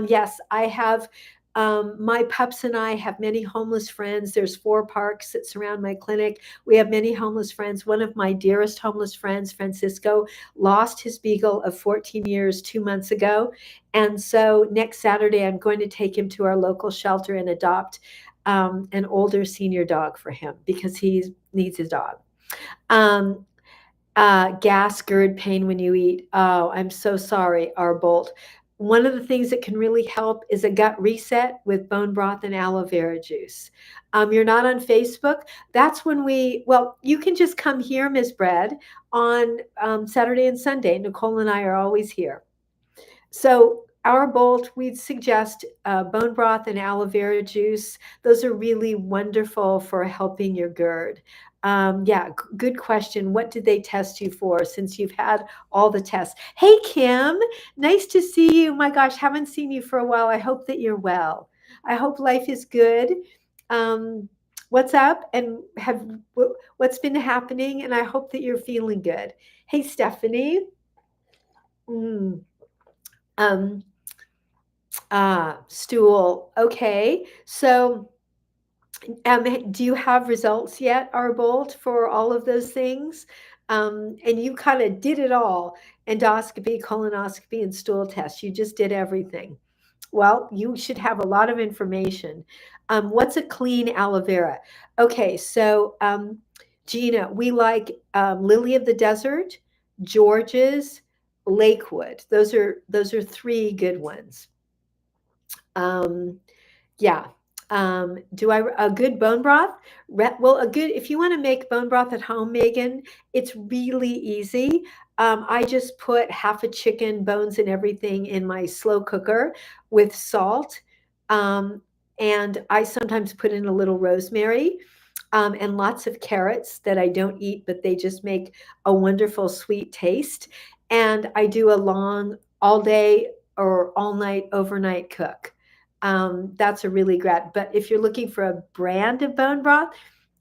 Yes, I have, my pups and I have many homeless friends. There's 4 parks that surround my clinic. We have many homeless friends. One of my dearest homeless friends, Francisco, lost his beagle of 14 years 2 months ago. And so next Saturday, I'm going to take him to our local shelter and adopt an older senior dog for him because he needs his dog. Um, gas, GERD, pain when you eat. Oh, I'm so sorry, Arbolt. One of the things that can really help is a gut reset with bone broth and aloe vera juice. You're not on Facebook. That's when well, you can just come here, Ms. Brad, on Saturday and Sunday. Nicole and I are always here. So our bolt, we'd suggest bone broth and aloe vera juice. Those are really wonderful for helping your GERD. Yeah, good question. What did they test you for since you've had all the tests? Hey, Kim, nice to see you. My gosh, haven't seen you for a while. I hope that you're well. I hope life is good. What's up? And what's been happening? And I hope that you're feeling good. Hey, Stephanie. Mm, um, stool. Okay. So, do you have results yet, Arbold, for all of those things? And you kind of did it all, endoscopy, colonoscopy, and stool tests. You just did everything. Well, you should have a lot of information. What's a clean aloe vera? Okay, so Gina, we like Lily of the Desert, George's, Lakewood. Those are 3 good ones. Um, yeah. Do I a good bone broth? Well, a good if you want to make bone broth at home, Megan, it's really easy. I just put half a chicken, bones and everything in my slow cooker with salt. Um, and I sometimes put in a little rosemary, and lots of carrots that I don't eat, but they just make a wonderful sweet taste. And I do a long all day or all night overnight cook. That's a really great. But if you're looking for a brand of bone broth,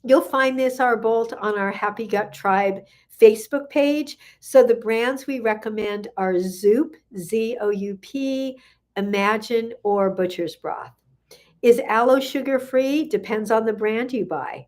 you'll find this our bolt on our Happy Gut Tribe Facebook page. So the brands we recommend are Zoop, Zoup, Imagine, or Butcher's Broth. Is aloe sugar free? Depends on the brand you buy.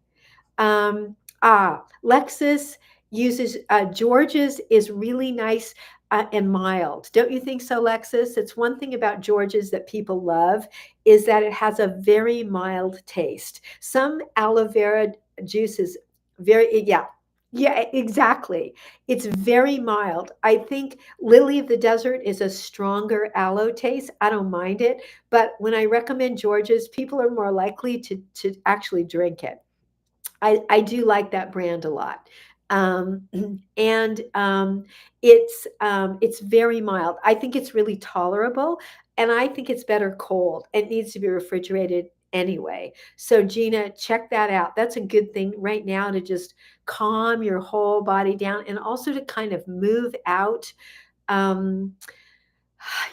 Lexus uses George's is really nice and mild. Don't you think so, Lexus? It's one thing about George's that people love is that it has a very mild taste. Some aloe vera juice is yeah. Yeah, exactly. It's very mild. I think Lily of the Desert is a stronger aloe taste. I don't mind it, but when I recommend George's, people are more likely to actually drink it. I do like that brand a lot. Um, and it's very mild. I think it's really tolerable, and I think it's better cold. It needs to be refrigerated anyway. So Gina, check that out. That's a good thing right now to just calm your whole body down and also to kind of move out. Um,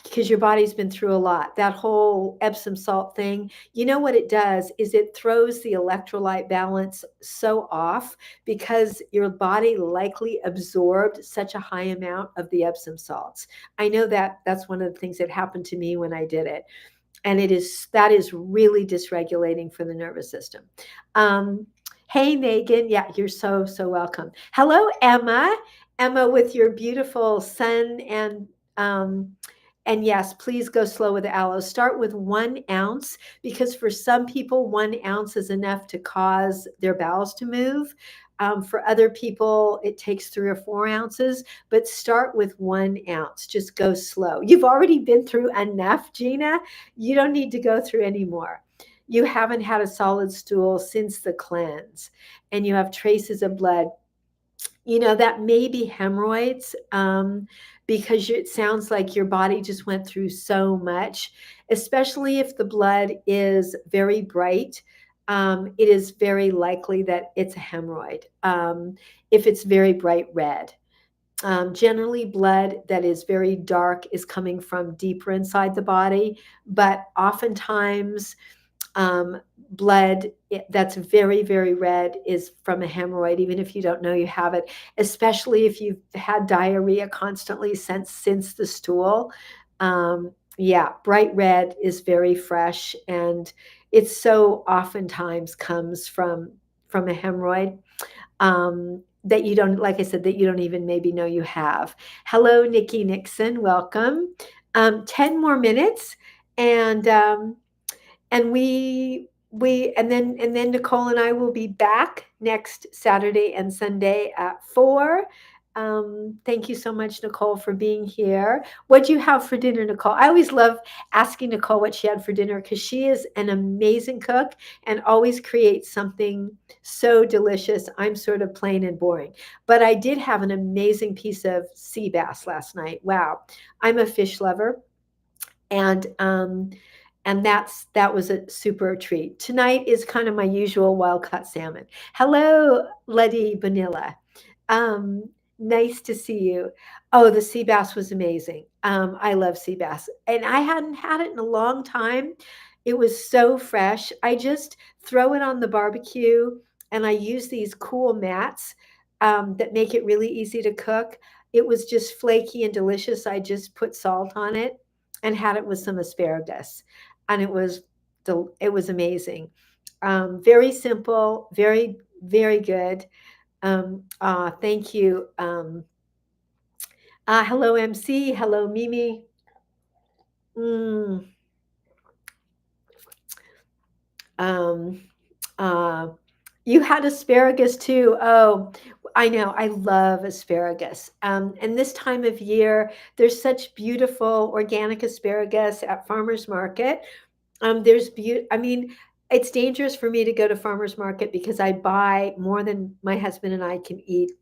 because your body's been through a lot. That whole Epsom salt thing, you know what it does is it throws the electrolyte balance so off because your body likely absorbed such a high amount of the Epsom salts. I know that that's one of the things that happened to me when I did it. And that is really dysregulating for the nervous system. Um, Hey, Megan. Yeah, you're so, so welcome. Hello, Emma. Emma with your beautiful sun and yes, please go slow with the aloe. Start with 1 ounce because for some people, 1 ounce is enough to cause their bowels to move. For other people, it takes 3 or 4 ounces, but start with 1 ounce. Just go slow. You've already been through enough, Gina. You don't need to go through any more. You haven't had a solid stool since the cleanse, and you have traces of blood. That may be hemorrhoids, because it sounds like your body just went through so much, especially if the blood is very bright. It is very likely that it's a hemorrhoid, if it's very bright red. Generally, blood that is very dark is coming from deeper inside the body, but oftentimes blood that's very, very red is from a hemorrhoid, even if you don't know you have it, especially if you've had diarrhea constantly since the stool. Yeah, bright red is very fresh, and it so oftentimes comes from a hemorrhoid, that you don't, like I said, that you don't even maybe know you have. Hello, Nikki Nixon. Welcome. 10 more minutes, and and then Nicole and I will be back next Saturday and Sunday at 4. Thank you so much, Nicole, for being here. What do you have for dinner, Nicole? I always love asking Nicole what she had for dinner because she is an amazing cook and always creates something so delicious. I'm sort of plain and boring, but I did have an amazing piece of sea bass last night. Wow, I'm a fish lover, and that was a super treat. Tonight is kind of my usual wild caught salmon. Hello, Letty Vanilla. Um, Nice to see you. Oh, the sea bass was amazing. I love sea bass, and I hadn't had it in a long time. It was so fresh. I just throw it on the barbecue, and I use these cool mats, that make it really easy to cook. It was just flaky and delicious. I just put salt on it and had it with some asparagus, and it was amazing. Very simple, very, very good. Thank you. Hello, MC. Hello, Mimi. Mm, um, uh, you had asparagus too. Oh, I know. I love asparagus. And this time of year, there's such beautiful organic asparagus at farmers market. I mean, it's dangerous for me to go to farmers market because I buy more than my husband and I can eat.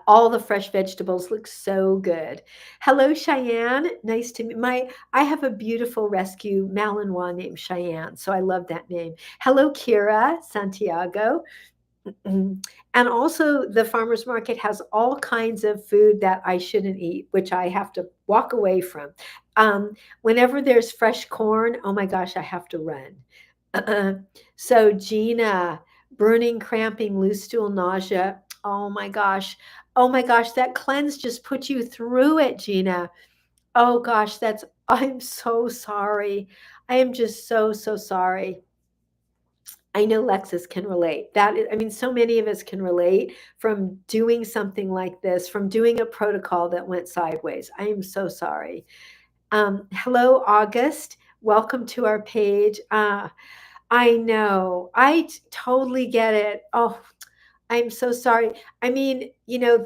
All the fresh vegetables look so good. Hello, Cheyenne. Nice to meet my. I have a beautiful rescue Malinois named Cheyenne, so I love that name. Hello, Kira Santiago. And also, the farmers market has all kinds of food that I shouldn't eat, which I have to walk away from. Whenever there's fresh corn, oh my gosh, I have to run. Uh-uh. So, Gina, burning, cramping, loose stool, nausea. Oh my gosh. Oh my gosh, that cleanse just put you through it, Gina. Oh gosh, I'm so sorry. I am just so, so sorry. I know Lexus can relate. I mean, so many of us can relate from doing something like this, from doing a protocol that went sideways. I am so sorry. Hello, August. Welcome to our page. I know. Totally get it. Oh, I'm so sorry. I mean,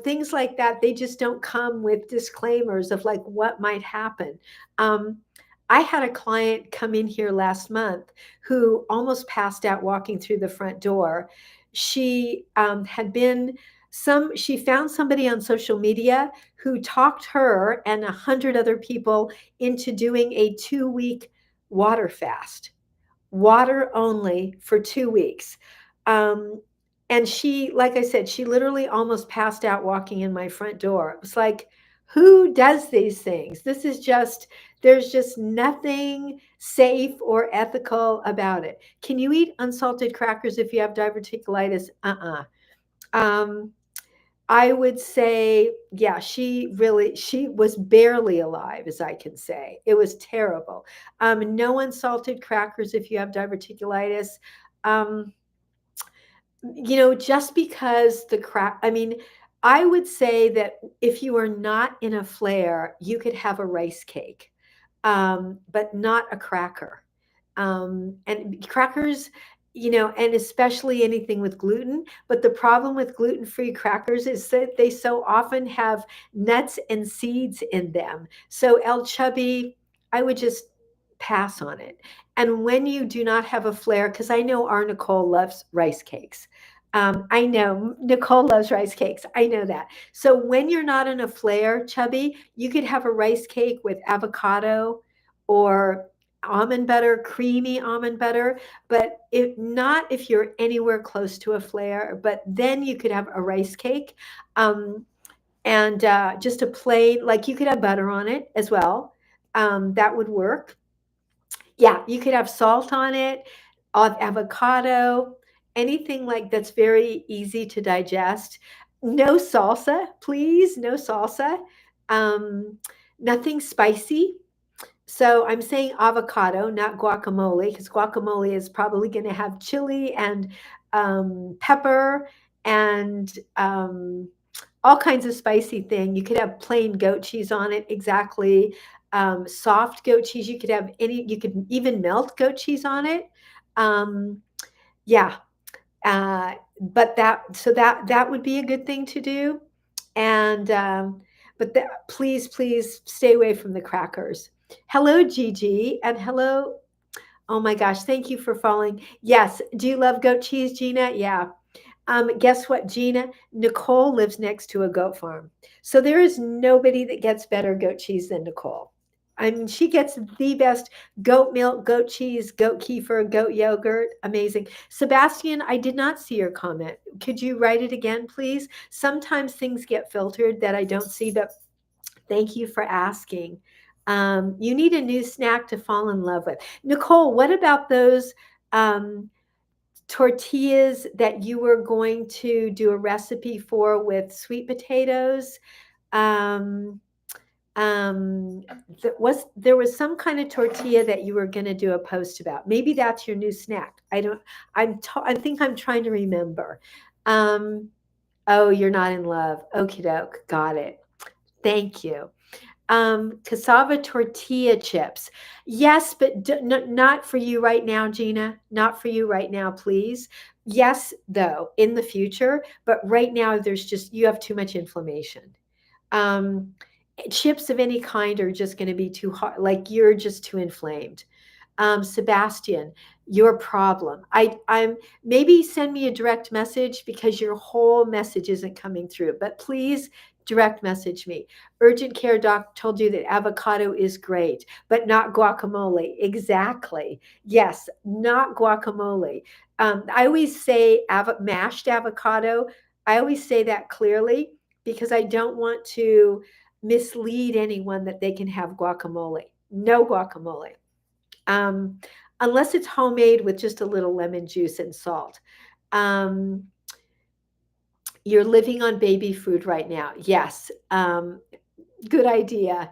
things like that, they just don't come with disclaimers of like what might happen. Um, I had a client come in here last month who almost passed out walking through the front door. She she found somebody on social media who talked her and 100 other people into doing a 2 week water fast, water only for 2 weeks. Um, and she, like I said, she literally almost passed out walking in my front door. It was like, who does these things? There's just nothing safe or ethical about it. Can you eat unsalted crackers if you have diverticulitis? Um, I would say, yeah, she was barely alive, as I can say. It was terrible. No unsalted crackers if you have diverticulitis. Um, just because I mean, I would say that if you are not in a flare, you could have a rice cake, but not a cracker. And crackers, and especially anything with gluten. But the problem with gluten-free crackers is that they so often have nuts and seeds in them. So El Chubby, I would just pass on it. And when you do not have a flare, because I know our Nicole loves rice cakes. I know Nicole loves rice cakes. I know that. So when you're not in a flare, Chubby, you could have a rice cake with avocado or almond butter, creamy almond butter, but if not, if you're anywhere close to a flare, but then you could have a rice cake. Um, and just a plain, like you could have butter on it as well. That would work. Yeah, you could have salt on it, avocado, anything like that's very easy to digest. No salsa, please, no salsa. Um, Nothing spicy. So I'm saying avocado, not guacamole, because guacamole is probably going to have chili and pepper and all kinds of spicy thing. You could have plain goat cheese on it, exactly. Soft goat cheese. You could have any. You could even melt goat cheese on it. Um, yeah, but that would be a good thing to do. And but please stay away from the crackers. Hello, Gigi, and hello. Oh my gosh, thank you for following. Yes, do you love goat cheese, Gina? Yeah. Guess what, Gina? Nicole lives next to a goat farm. So there is nobody that gets better goat cheese than Nicole. I mean, she gets the best goat milk, goat cheese, goat kefir, goat yogurt. Amazing. Sebastian, I did not see your comment. Could you write it again, please? Sometimes things get filtered that I don't see, but thank you for asking. You need a new snack to fall in love with. Nicole, what about those? Tortillas that you were going to do a recipe for with sweet potatoes. Um, there was some kind of tortilla that you were going to do a post about. Maybe that's your new snack. I don't. I think I'm trying to remember. Um, oh, you're not in love. Okie doke. Got it. Thank you. Cassava tortilla chips. Yes, but not for you right now, Gina. Not for you right now, please. Yes, though, in the future, but right now there's just you have too much inflammation. Um, Chips of any kind are just going to be too hard. Like you're just too inflamed. Sebastian, your problem. I'm maybe send me a direct message because your whole message isn't coming through. But please direct message me. Urgent care doc told you that avocado is great, but not guacamole. Exactly. Yes, not guacamole. I always say mashed avocado. I always say that clearly because I don't want to mislead anyone that they can have guacamole. No guacamole. Um, Unless it's homemade with just a little lemon juice and salt. Um, you're living on baby food right now. Yes. Good idea.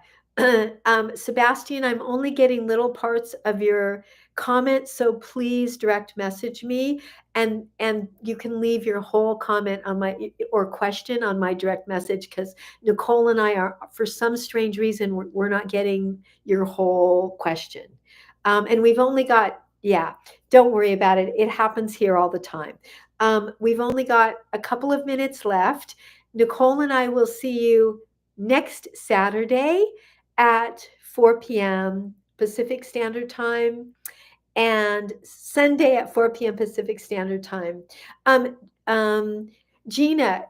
Sebastian, I'm only getting little parts of your comment, so please direct message me and you can leave your whole comment on my or question on my direct message because Nicole and I are for some strange reason we're not getting your whole question. And we've only got yeah, don't worry about it. It happens here all the time. We've only got a couple of minutes left. Nicole and I will see you next Saturday at 4 p.m. Pacific Standard Time and Sunday at 4 p.m. Pacific Standard Time. Um, um, Gina,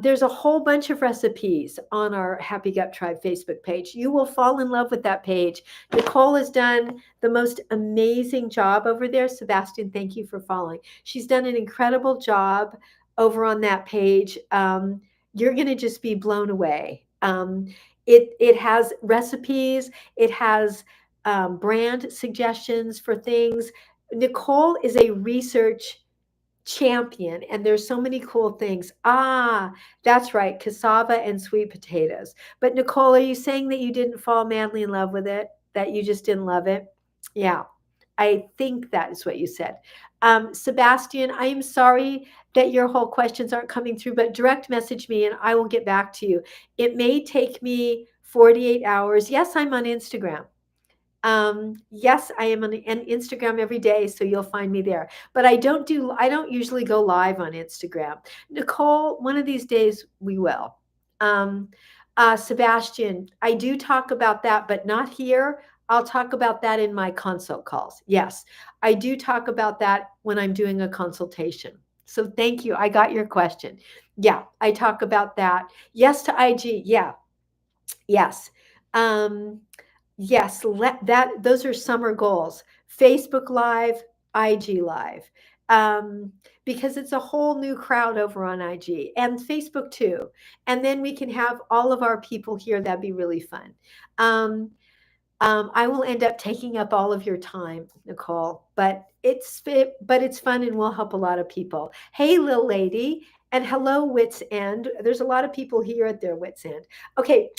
there's a whole bunch of recipes on our Happy Gut Tribe Facebook page. You will fall in love with that page. Nicole has done the most amazing job over there. Sebastian, thank you for following. She's done an incredible job over on that page. You're going to just be blown away. It has recipes. It has brand suggestions for things. Nicole is a research champion, and there's so many cool things. Ah, that's right, cassava and sweet potatoes. But Nicole, are you saying that you didn't fall madly in love with it? That you just didn't love it? Yeah. I think that is what you said. Sebastian, I am sorry that your whole questions aren't coming through, but direct message me and I will get back to you. It may take me 48 hours. Yes, I'm on Instagram. Yes, I am on Instagram every day, so you'll find me there. But I don't usually go live on Instagram. Nicole, one of these days we will. Um, Sebastian, I do talk about that, but not here. I'll talk about that in my consult calls. Yes, I do talk about that when I'm doing a consultation. So thank you. I got your question. Yeah, I talk about that. Yes to IG. Yeah, yes. Um, Yes, let that those are summer goals. Facebook Live, IG Live. Because it's a whole new crowd over on IG and Facebook too. And then we can have all of our people here. That'd be really fun. Um, I will end up taking up all of your time, Nicole, but it's fun and will help a lot of people. Hey, little lady, and hello, Wits End. There's a lot of people here at their Wits End. Okay,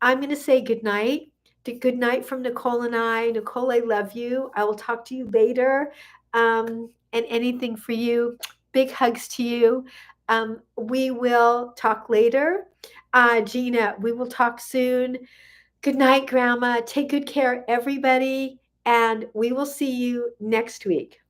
I'm going to say good night. Good night from Nicole and I. Nicole, I love you. I will talk to you later. And anything for you. Big hugs to you. We will talk later. Gina, we will talk soon. Good night, Grandma. Take good care, everybody, and we will see you next week.